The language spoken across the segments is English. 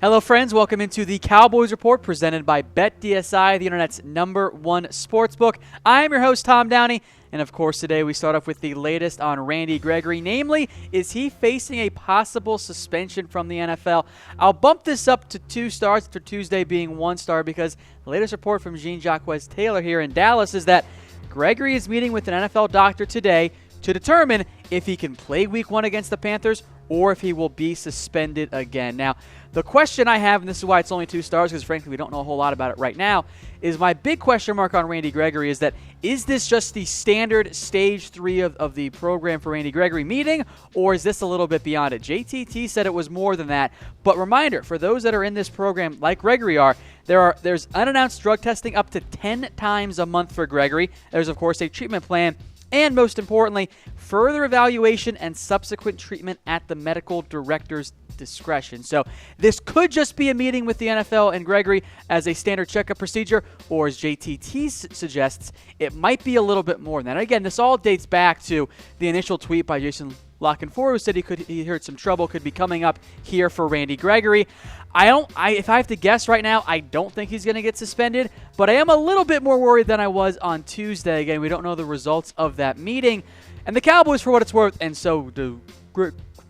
Hello, friends. Welcome into the Cowboys Report presented by BetDSI, the internet's #1 sportsbook. I'm your host, Tom Downey, and of course, today we start off with the latest on Randy Gregory. Namely, is he facing a possible suspension from the NFL? I'll bump this up to 2 stars after Tuesday being 1 star because the latest report from Jean-Jacques Taylor here in Dallas is that Gregory is meeting with an NFL doctor today to determine if he can play Week 1 against the Panthers or if he will be suspended again. Now, the question I have, and this is why it's only 2 stars because frankly we don't know a whole lot about it right now, is my big question mark on Randy Gregory is that is this just the standard stage 3 of the program for Randy Gregory meeting, or is this a little bit beyond it? JTT said it was more than that, but reminder, for those that are in this program like Gregory are, there's unannounced drug testing up to 10 times a month for Gregory. There's, of course, a treatment plan, and most importantly, further evaluation and subsequent treatment at the medical director's discretion. So this could just be a meeting with the NFL and Gregory as a standard checkup procedure, or as JTT suggests, it might be a little bit more than that. Again, this all dates back to the initial tweet by Jason Lockenford, who said he heard some trouble could be coming up here for Randy Gregory. If I have to guess right now, I don't think he's going to get suspended, but I am a little bit more worried than I was on Tuesday. Again, we don't know the results of that meeting. And the Cowboys, for what it's worth, and so do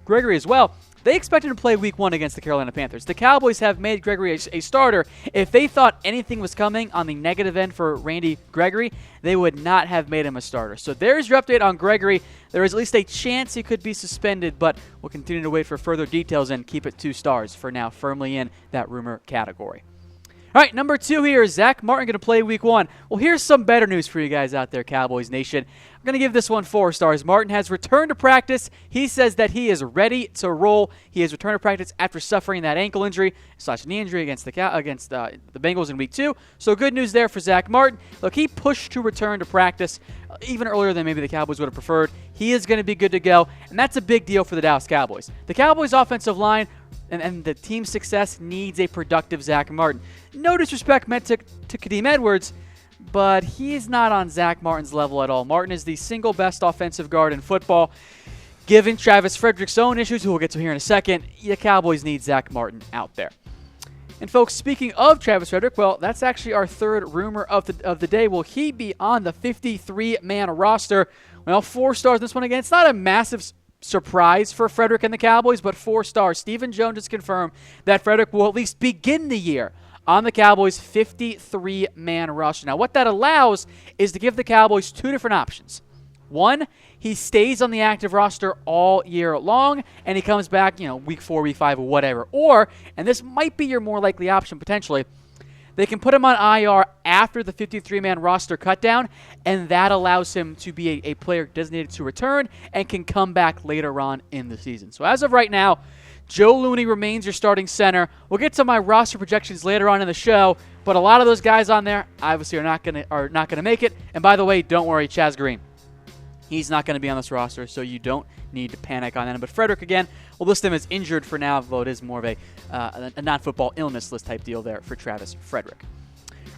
Gregory as well, they expected to play Week 1 against the Carolina Panthers. The Cowboys have made Gregory a starter. If they thought anything was coming on the negative end for Randy Gregory, they would not have made him a starter. So there's your update on Gregory. There is at least a chance he could be suspended, but we'll continue to wait for further details and keep it 2 stars for now, firmly in that rumor category. All right, number 2 here is Zack Martin going to play Week 1. Well, here's some better news for you guys out there, Cowboys Nation. I'm going to give this one 4 stars. Martin has returned to practice. He says that he is ready to roll. He has returned to practice after suffering that ankle injury / knee injury against the Bengals in Week 2. So good news there for Zack Martin. Look, he pushed to return to practice even earlier than maybe the Cowboys would have preferred. He is going to be good to go, and that's a big deal for the Dallas Cowboys. The Cowboys' offensive line and the team's success needs a productive Zack Martin. No disrespect meant to Kadeem Edwards, but he is not on Zack Martin's level at all. Martin is the single best offensive guard in football. Given Travis Frederick's own issues, who we'll get to here in a second, the Cowboys need Zack Martin out there. And folks, speaking of Travis Frederick, well, that's actually our 3rd rumor of the day. Will he be on the 53-man roster? Well, 4 stars this one again. It's not a massive surprise for Frederick and the Cowboys, but 4 stars. Stephen Jones has confirmed that Frederick will at least begin the year on the Cowboys' 53-man roster. Now, what that allows is to give the Cowboys 2 different options. 1, he stays on the active roster all year long, and he comes back, Week 4, Week 5, or whatever. Or, and this might be your more likely option potentially, they can put him on IR after the 53-man roster cutdown, and that allows him to be a player designated to return and can come back later on in the season. So as of right now, Joe Looney remains your starting center. We'll get to my roster projections later on in the show, but a lot of those guys on there obviously are not gonna make it. And by the way, don't worry, Chaz Green, he's not going to be on this roster, so you don't need to panic on that. But Frederick, again, we'll list him as injured for now, though it is more of a non-football illness list type deal there for Travis Frederick.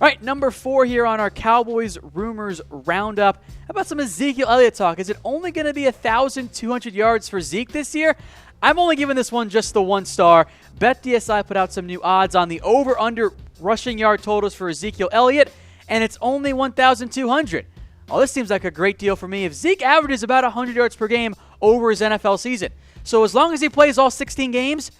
All right, number 4 here on our Cowboys rumors roundup. How about some Ezekiel Elliott talk? Is it only going to be 1,200 yards for Zeke this year? I'm only giving this one just the 1 star. BetDSI put out some new odds on the over-under rushing yard totals for Ezekiel Elliott, and it's only 1,200. Oh, this seems like a great deal for me. If Zeke averages about 100 yards per game over his NFL season, so as long as he plays all 16 games,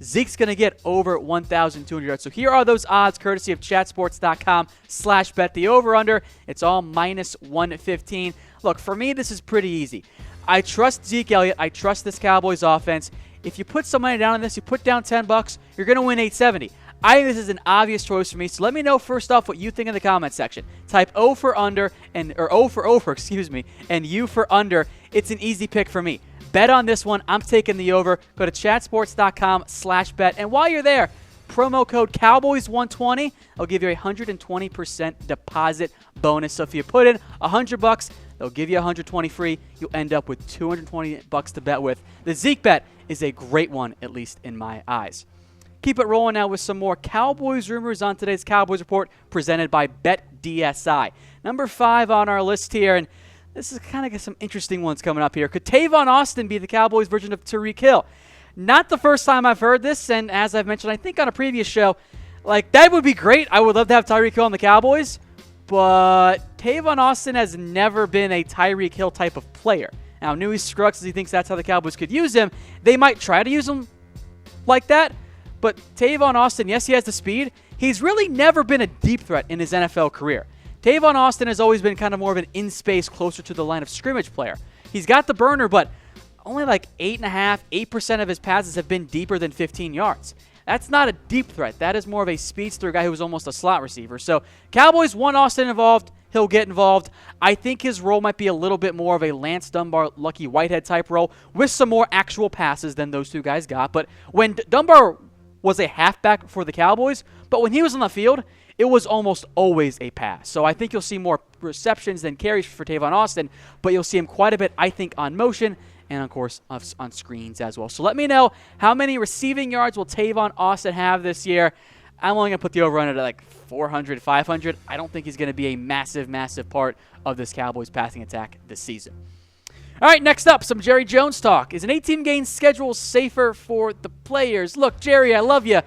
Zeke's going to get over 1,200 yards. So here are those odds, courtesy of chatsports.com/bet-the-over-under. It's all minus 115. Look, for me, this is pretty easy. I trust Zeke Elliott. I trust this Cowboys offense. If you put some money down on this, you put down $10, you're going to win $870. I think this is an obvious choice for me, so let me know first off what you think in the comment section. Type O for under, or O for over, excuse me, and U for under. It's an easy pick for me. Bet on this one. I'm taking the over. Go to chatsports.com/bet, and while you're there, promo code Cowboys120. I'll give you a 120% deposit bonus. So if you put in $100, they'll give you $120 free. You'll end up with $220 to bet with. The Zeke bet is a great one, at least in my eyes. Keep it rolling now with some more Cowboys rumors on today's Cowboys Report presented by BetDSI. Number 5 on our list here, and this is kind of some interesting ones coming up here. Could Tavon Austin be the Cowboys version of Tyreek Hill? Not the first time I've heard this, and as I've mentioned, I think on a previous show, like, that would be great. I would love to have Tyreek Hill on the Cowboys, but Tavon Austin has never been a Tyreek Hill type of player. Now, Newey Scruggs, he thinks that's how the Cowboys could use him. They might try to use him like that, but Tavon Austin, yes, he has the speed. He's really never been a deep threat in his NFL career. Tavon Austin has always been kind of more of an in-space, closer to the line of scrimmage player. He's got the burner, but only like 8% of his passes have been deeper than 15 yards. That's not a deep threat. That is more of a speedster guy who was almost a slot receiver. So Cowboys want Austin involved. He'll get involved. I think his role might be a little bit more of a Lance Dunbar, Lucky Whitehead type role with some more actual passes than those two guys got. But when Dunbar was a halfback for the Cowboys, but when he was on the field, it was almost always a pass. So I think you'll see more receptions than carries for Tavon Austin, but you'll see him quite a bit, I think, on motion and, of course, on screens as well. So let me know, how many receiving yards will Tavon Austin have this year? I'm only going to put the over-under at like 400, 500. I don't think he's going to be a massive, massive part of this Cowboys passing attack this season. All right, next up, some Jerry Jones talk. Is an 18-game schedule safer for the players? Look, Jerry, I love you,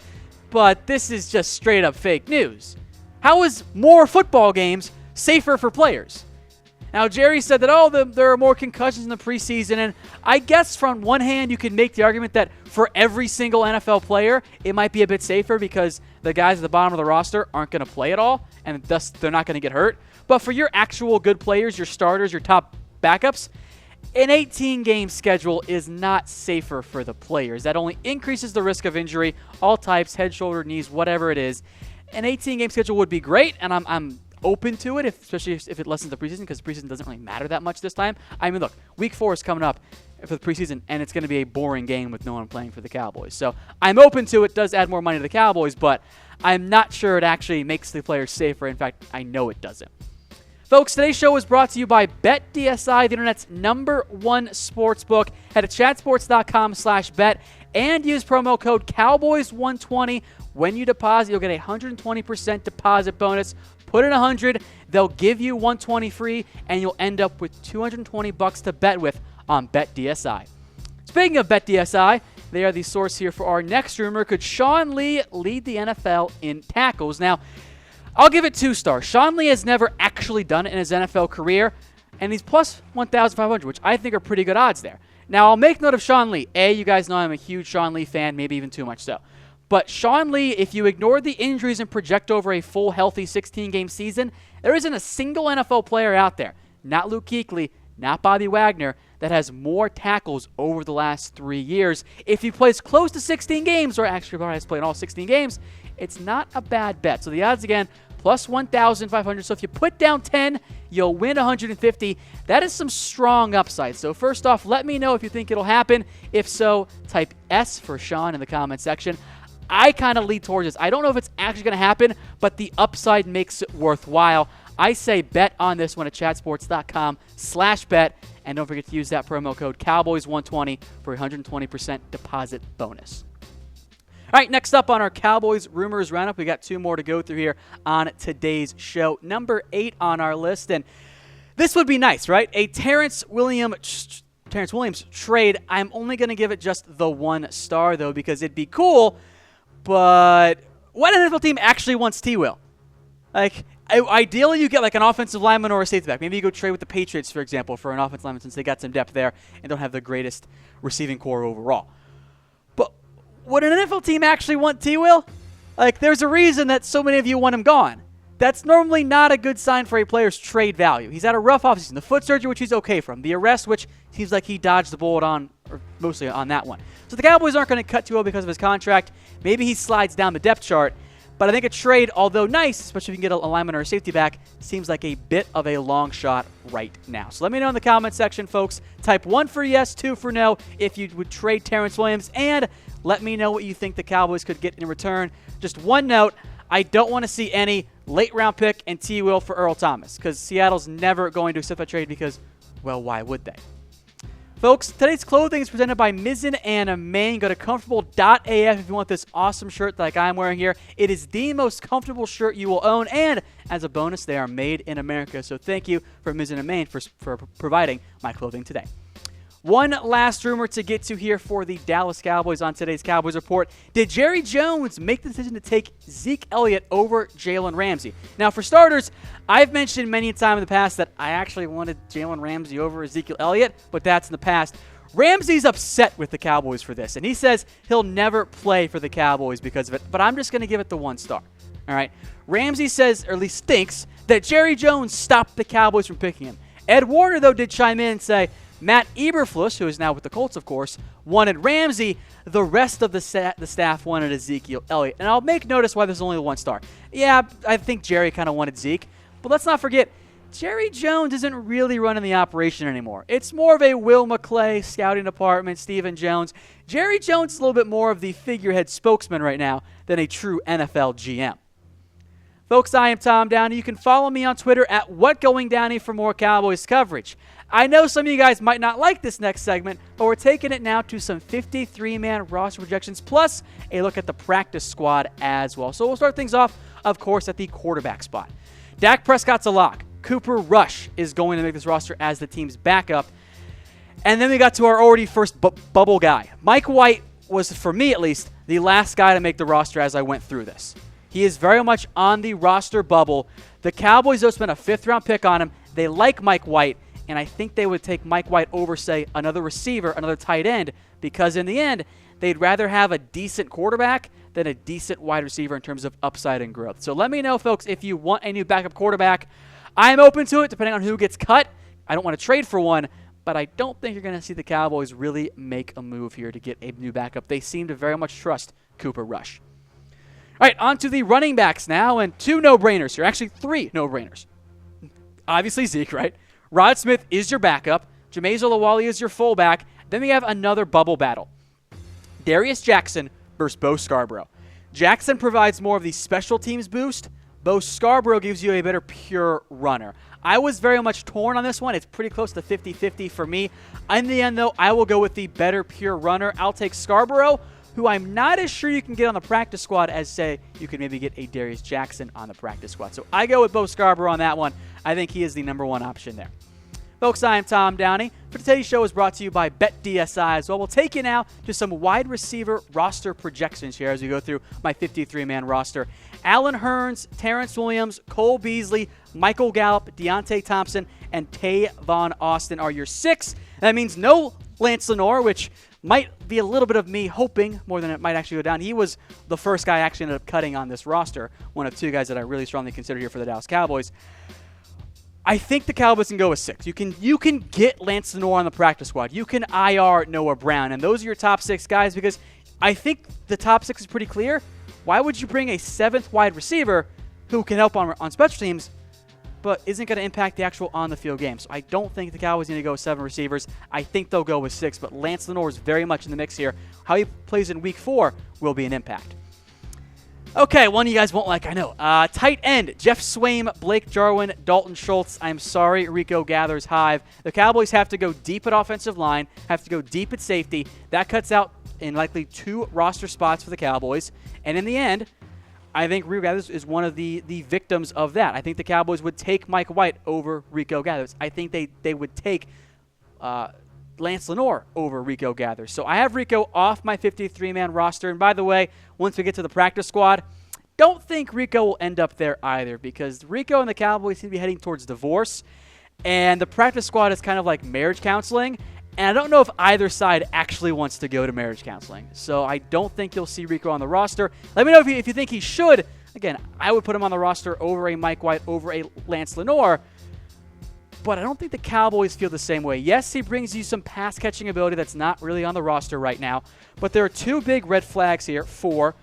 but this is just straight-up fake news. How is more football games safer for players? Now, Jerry said that, there are more concussions in the preseason, and I guess from one hand you can make the argument that for every single NFL player, it might be a bit safer because the guys at the bottom of the roster aren't going to play at all, and thus they're not going to get hurt. But for your actual good players, your starters, your top backups, an 18-game schedule is not safer for the players. That only increases the risk of injury, all types, head, shoulder, knees, whatever it is. An 18-game schedule would be great, and I'm open to it, especially if it lessens the preseason, because the preseason doesn't really matter that much this time. I mean, look, week 4 is coming up for the preseason, and it's going to be a boring game with no one playing for the Cowboys. So I'm open to it. It does add more money to the Cowboys, but I'm not sure it actually makes the players safer. In fact, I know it doesn't. Folks, today's show was brought to you by BetDSI, the internet's #1 sportsbook. Head to chatsports.com/bet and use promo code Cowboys120. When you deposit, you'll get a 120% deposit bonus. Put in 100, they'll give you 120 free, and you'll end up with $220 to bet with on BetDSI. Speaking of BetDSI, they are the source here for our next rumor. Could Sean Lee lead the NFL in tackles? Now, I'll give it 2 stars. Sean Lee has never actually done it in his NFL career, and he's plus 1,500, which I think are pretty good odds there. Now, I'll make note of Sean Lee. You guys know I'm a huge Sean Lee fan, maybe even too much so. But Sean Lee, if you ignore the injuries and project over a full, healthy 16-game season, there isn't a single NFL player out there, not Luke Kuechly, not Bobby Wagner, that has more tackles over the last 3 years. If he plays close to 16 games, or actually has played all 16 games, it's not a bad bet. So the odds, again, plus 1,500. So if you put down 10, you'll win 150. That is some strong upside. So first off, let me know if you think it'll happen. If so, type S for Sean in the comment section. I kind of lead towards this. I don't know if it's actually going to happen, but the upside makes it worthwhile. I say bet on this one at chatsports.com/bet. And don't forget to use that promo code Cowboys120 for a 120% deposit bonus. All right, next up on our Cowboys Rumors Roundup, we got 2 more to go through here on today's show. Number 8 on our list, and this would be nice, right? A Terrence Williams trade. I'm only going to give it just the 1 star, though, because it'd be cool, but what NFL team actually wants T-Will? Like, ideally, you get like an offensive lineman or a safety back. Maybe you go trade with the Patriots, for example, for an offensive lineman since they got some depth there and don't have the greatest receiving core overall. But would an NFL team actually want T-Will? Like, there's a reason that so many of you want him gone. That's normally not a good sign for a player's trade value. He's had a rough offseason. The foot surgery, which he's okay from. The arrest, which seems like he dodged the bullet on, or mostly on that one. So the Cowboys aren't going to cut T-Will because of his contract. Maybe he slides down the depth chart. But I think a trade, although nice, especially if you can get a lineman or a safety back, seems like a bit of a long shot right now. So let me know in the comment section, folks. Type 1 for yes, 2 for no if you would trade Terrence Williams. And let me know what you think the Cowboys could get in return. Just one note, I don't want to see any late-round pick and T-Will for Earl Thomas because Seattle's never going to accept that trade because, well, why would they? Folks, today's clothing is presented by Mizzen and Maine. Go to comfortable.af if you want this awesome shirt like I'm wearing here. It is the most comfortable shirt you will own, and as a bonus, they are made in America. So thank you for Mizzen and Maine for providing my clothing today. One last rumor to get to here for the Dallas Cowboys on today's Cowboys Report. Did Jerry Jones make the decision to take Zeke Elliott over Jalen Ramsey? Now, for starters, I've mentioned many a time in the past that I actually wanted Jalen Ramsey over Ezekiel Elliott, but that's in the past. Ramsey's upset with the Cowboys for this, and he says he'll never play for the Cowboys because of it, but I'm just going to give it the 1 star. All right? Ramsey says, or at least thinks, that Jerry Jones stopped the Cowboys from picking him. Ed Warner, though, did chime in and say, Matt Eberflus, who is now with the Colts, of course, wanted Ramsey. The rest of the staff wanted Ezekiel Elliott. And I'll make notice why there's only 1 star. Yeah, I think Jerry kind of wanted Zeke. But let's not forget, Jerry Jones isn't really running the operation anymore. It's more of a Will McClay scouting department, Stephen Jones. Jerry Jones is a little bit more of the figurehead spokesman right now than a true NFL GM. Folks, I am Tom Downey. You can follow me on Twitter at WhatGoingDowney for more Cowboys coverage. I know some of you guys might not like this next segment, but we're taking it now to some 53-man roster projections, plus a look at the practice squad as well. So we'll start things off, of course, at the quarterback spot. Dak Prescott's a lock. Cooper Rush is going to make this roster as the team's backup. And then we got to our already first bubble guy. Mike White was, for me at least, the last guy to make the roster as I went through this. He is very much on the roster bubble. The Cowboys, though, spent a 5th-round pick on him. They like Mike White, and I think they would take Mike White over, say, another receiver, another tight end, because in the end, they'd rather have a decent quarterback than a decent wide receiver in terms of upside and growth. So let me know, folks, if you want a new backup quarterback. I'm open to it, depending on who gets cut. I don't want to trade for one, but I don't think you're going to see the Cowboys really make a move here to get a new backup. They seem to very much trust Cooper Rush. All right, on to the running backs now, and 2 no-brainers here. Actually, 3 no-brainers. Obviously, Zeke, right? Rod Smith is your backup. Jameis Olawale is your fullback. Then we have another bubble battle. Darius Jackson versus Bo Scarborough. Jackson provides more of the special teams boost. Bo Scarborough gives you a better pure runner. I was very much torn on this one. It's pretty close to 50-50 for me. In the end, though, I will go with the better pure runner. I'll take Scarborough, who I'm not as sure you can get on the practice squad as, say, you can maybe get a Darius Jackson on the practice squad. So I go with Bo Scarborough on that one. I think he is the number 1 option there. Folks, I am Tom Downey. For today's show is brought to you by BetDSI as well. We'll take you now to some wide receiver roster projections here as we go through my 53-man roster. Allen Hurns, Terrence Williams, Cole Beasley, Michael Gallup, Deontay Thompson, and Tavon Austin are your 6. That means no Lance Lenoir, which might be a little bit of me hoping more than it might actually go down. He was the first guy I actually ended up cutting on this roster, one of 2 guys that I really strongly consider here for the Dallas Cowboys. I think the Cowboys can go with 6. You can get Lance Lenoir on the practice squad. You can IR Noah Brown, and those are your top 6 guys because I think the top 6 is pretty clear. Why would you bring a 7th wide receiver who can help on special teams but isn't going to impact the actual on-the-field game? So I don't think the Cowboys need to go with 7 receivers. I think they'll go with 6, but Lance Lenoir is very much in the mix here. How he plays in Week 4 will be an impact. Okay, one you guys won't like, I know. Tight end, Jeff Swaim, Blake Jarwin, Dalton Schultz. I'm sorry, Rico Gathers, Hive. The Cowboys have to go deep at offensive line, have to go deep at safety. That cuts out in likely 2 roster spots for the Cowboys. And in the end, I think Rico Gathers is one of the victims of that. I think the Cowboys would take Mike White over Rico Gathers. I think they would take Lance Lenoir over Rico Gathers. So I have Rico off my 53-man roster. And by the way, once we get to the practice squad, don't think Rico will end up there either because Rico and the Cowboys seem to be heading towards divorce. And the practice squad is kind of like marriage counseling. And I don't know if either side actually wants to go to marriage counseling. So I don't think you'll see Rico on the roster. Let me know if you think he should. Again, I would put him on the roster over a Mike White, over a Lance Lenoir. But I don't think the Cowboys feel the same way. Yes, he brings you some pass-catching ability that's not really on the roster right now. But there are 2 big red flags here for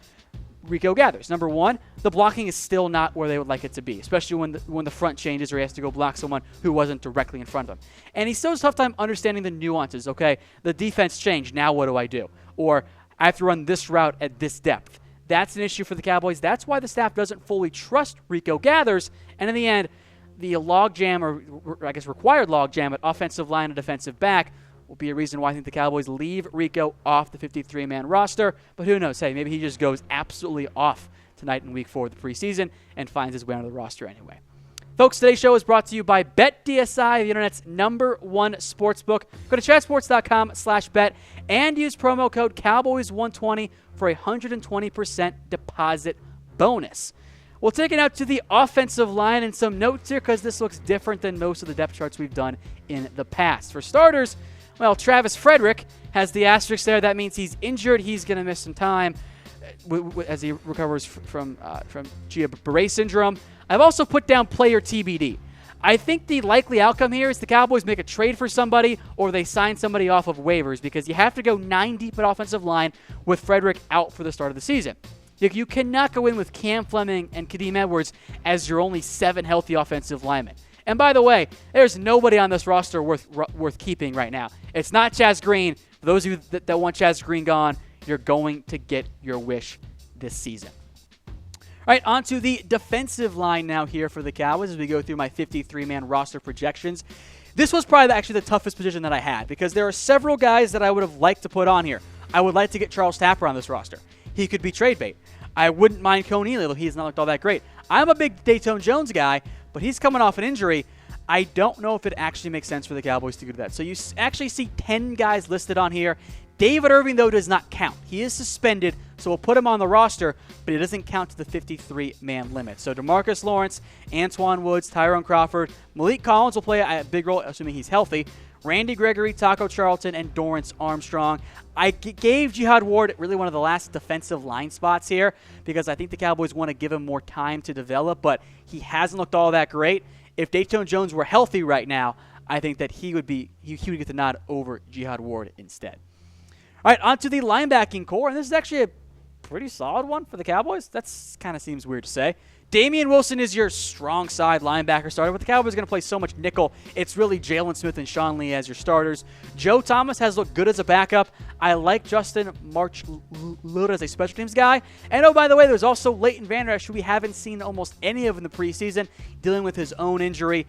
Rico Gathers. Number 1, the blocking is still not where they would like it to be, especially when the front changes or he has to go block someone who wasn't directly in front of him. And he still has a tough time understanding the nuances. Okay, the defense changed. Now what do I do? Or I have to run this route at this depth. That's an issue for the Cowboys. That's why the staff doesn't fully trust Rico Gathers. And in the end, the logjam, or I guess required logjam at offensive line and defensive back will be a reason why I think the Cowboys leave Rico off the 53-man roster. But who knows? Hey, maybe he just goes absolutely off tonight in Week 4 of the preseason and finds his way onto the roster anyway. Folks, today's show is brought to you by BetDSI, the internet's #1 sportsbook. Go to chatsports.com/bet and use promo code Cowboys120 for a 120% deposit bonus. We'll take it out to the offensive line and some notes here because this looks different than most of the depth charts we've done in the past. For starters, well, Travis Frederick has the asterisk there. That means he's injured. He's going to miss some time as he recovers from Guillain-Barré syndrome. I've also put down player TBD. I think the likely outcome here is the Cowboys make a trade for somebody or they sign somebody off of waivers because you have to go 9 deep at offensive line with Frederick out for the start of the season. You cannot go in with Cam Fleming and Kadeem Edwards as your only 7 healthy offensive linemen. And by the way, there's nobody on this roster worth keeping right now. It's not Chaz Green. For those of you that want Chaz Green gone, you're going to get your wish this season. All right, on to the defensive line now here for the Cowboys as we go through my 53-man roster projections. This was probably actually the toughest position that I had because there are several guys that I would have liked to put on here. I would like to get Charles Tapper on this roster. He could be trade bait. I wouldn't mind Coney, though he's not looked all that great. I'm a big Dayton Jones guy, but he's coming off an injury. I don't know if it actually makes sense for the Cowboys to do that. So you actually see 10 guys listed on here. David Irving, though, does not count. He is suspended, so we'll put him on the roster, but it doesn't count to the 53-man limit. So DeMarcus Lawrence, Antoine Woods, Tyrone Crawford, Malik Collins will play a big role, assuming he's healthy. Randy Gregory, Taco Charlton, and Dorrance Armstrong. I gave Jihad Ward really one of the last defensive line spots here because I think the Cowboys want to give him more time to develop, but he hasn't looked all that great. If Dayton Jones were healthy right now, I think that he would get the nod over Jihad Ward instead. All right, on to the linebacking core, and this is actually a pretty solid one for the Cowboys. That kind of seems weird to say. Damian Wilson is your strong side linebacker starter, but the Cowboys are going to play so much nickel. It's really Jalen Smith and Sean Lee as your starters. Joe Thomas has looked good as a backup. I like Justin March-Lewis as a special teams guy. And oh, by the way, there's also Leighton Vander Esch, who we haven't seen almost any of in the preseason, dealing with his own injury.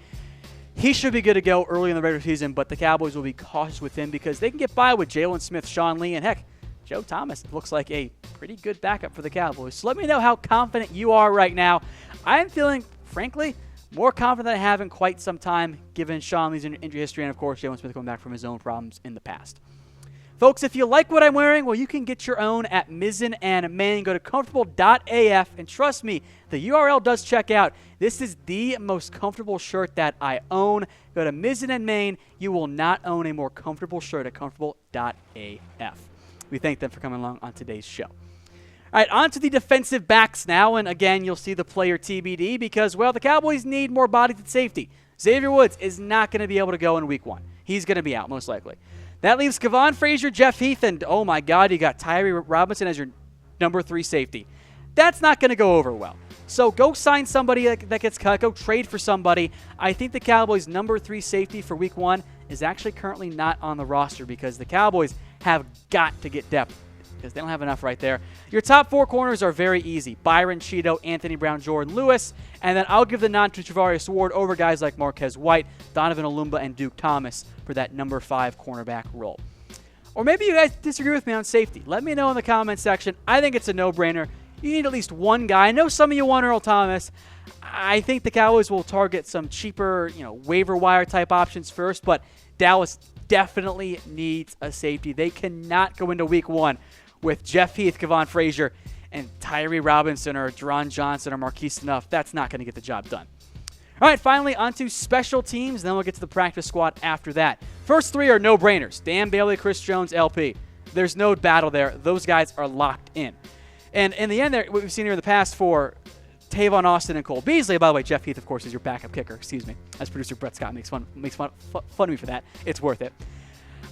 He should be good to go early in the regular season, but the Cowboys will be cautious with him because they can get by with Jalen Smith, Sean Lee, and heck, Joe Thomas looks like a pretty good backup for the Cowboys. So let me know how confident you are right now. I'm feeling, frankly, more confident than I have in quite some time, given Sean Lee's injury history and, of course, Jalen Smith coming back from his own problems in the past. Folks, if you like what I'm wearing, well, you can get your own at Mizzen and Main. Go to comfortable.af, and trust me, the URL does check out. This is the most comfortable shirt that I own. Go to Mizzen and Main. You will not own a more comfortable shirt at comfortable.af. We thank them for coming along on today's show. All right, on to the defensive backs now. And again, you'll see the player TBD because, well, the Cowboys need more bodies at safety. Xavier Woods is not going to be able to go in week 1. He's going to be out, most likely. That leaves Kevon Frazier, Jeff Heath, and, oh, my God, you got Tyree Robinson as your number 3 safety. That's not going to go over well. So go sign somebody that gets cut. Go trade for somebody. I think the Cowboys' number 3 safety for week 1 is actually currently not on the roster because the Cowboys have got to get depth because they don't have enough right there. Your top 4 corners are very easy. Byron Cheeto, Anthony Brown, Jordan Lewis. And then I'll give the nod to Travarius Ward over guys like Marquez White, Donovan Olumba, and Duke Thomas for that number 5 cornerback role. Or maybe you guys disagree with me on safety. Let me know in the comment section. I think it's a no-brainer. You need at least one guy. I know some of you want Earl Thomas. I think the Cowboys will target some cheaper, waiver wire type options first, but Dallas definitely needs a safety. They cannot go into week 1 with Jeff Heath, Kevon Frazier, and Tyree Robinson or Deron Johnson or Marquise Snuff. That's not going to get the job done. All right, finally, on to special teams, and then we'll get to the practice squad after that. First 3 are no-brainers. Dan Bailey, Chris Jones, LP. There's no battle there. Those guys are locked in. And in the end, there, what we've seen here in the past for Tavon Austin and Cole Beasley, by the way, Jeff Heath, of course, is your backup kicker, as producer Brett Scott makes fun of me for that. It's worth it.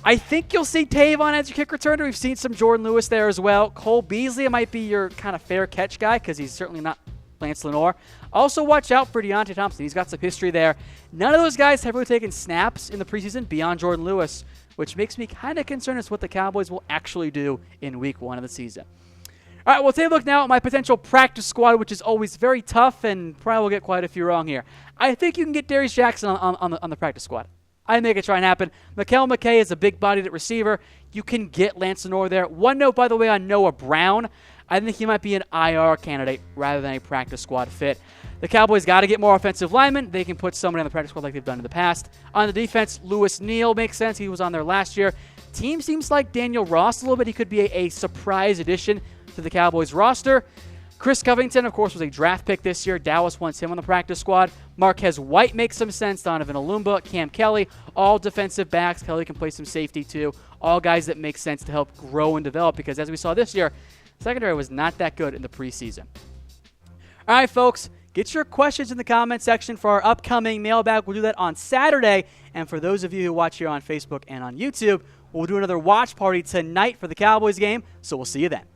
I think you'll see Tavon as your kick returner. We've seen some Jordan Lewis there as well. Cole Beasley might be your kind of fair catch guy because he's certainly not Lance Lenoir. Also, watch out for Deontay Thompson. He's got some history there. None of those guys have really taken snaps in the preseason beyond Jordan Lewis, which makes me kind of concerned as to what the Cowboys will actually do in week 1 of the season. All right, we'll take a look now at my potential practice squad, which is always very tough and probably will get quite a few wrong here. I think you can get Darius Jackson on the practice squad. I make it try and happen. Mikael McKay is a big-bodied receiver. You can get Lance Lenoir there. One note, by the way, on Noah Brown. I think he might be an IR candidate rather than a practice squad fit. The Cowboys got to get more offensive linemen. They can put somebody on the practice squad like they've done in the past. On the defense, Lewis Neal makes sense. He was on there last year. Team seems like Daniel Ross a little bit. He could be a surprise addition to the Cowboys roster. Chris Covington, of course, was a draft pick this year. Dallas wants him on the practice squad. Marquez White makes some sense. Donovan Alumba, Cam Kelly, all defensive backs. Kelly can play some safety too. All guys that make sense to help grow and develop because as we saw this year, secondary was not that good in the preseason. All right, folks. Get your questions in the comment section for our upcoming mailbag. We'll do that on Saturday. And for those of you who watch here on Facebook and on YouTube, we'll do another watch party tonight for the Cowboys game. So we'll see you then.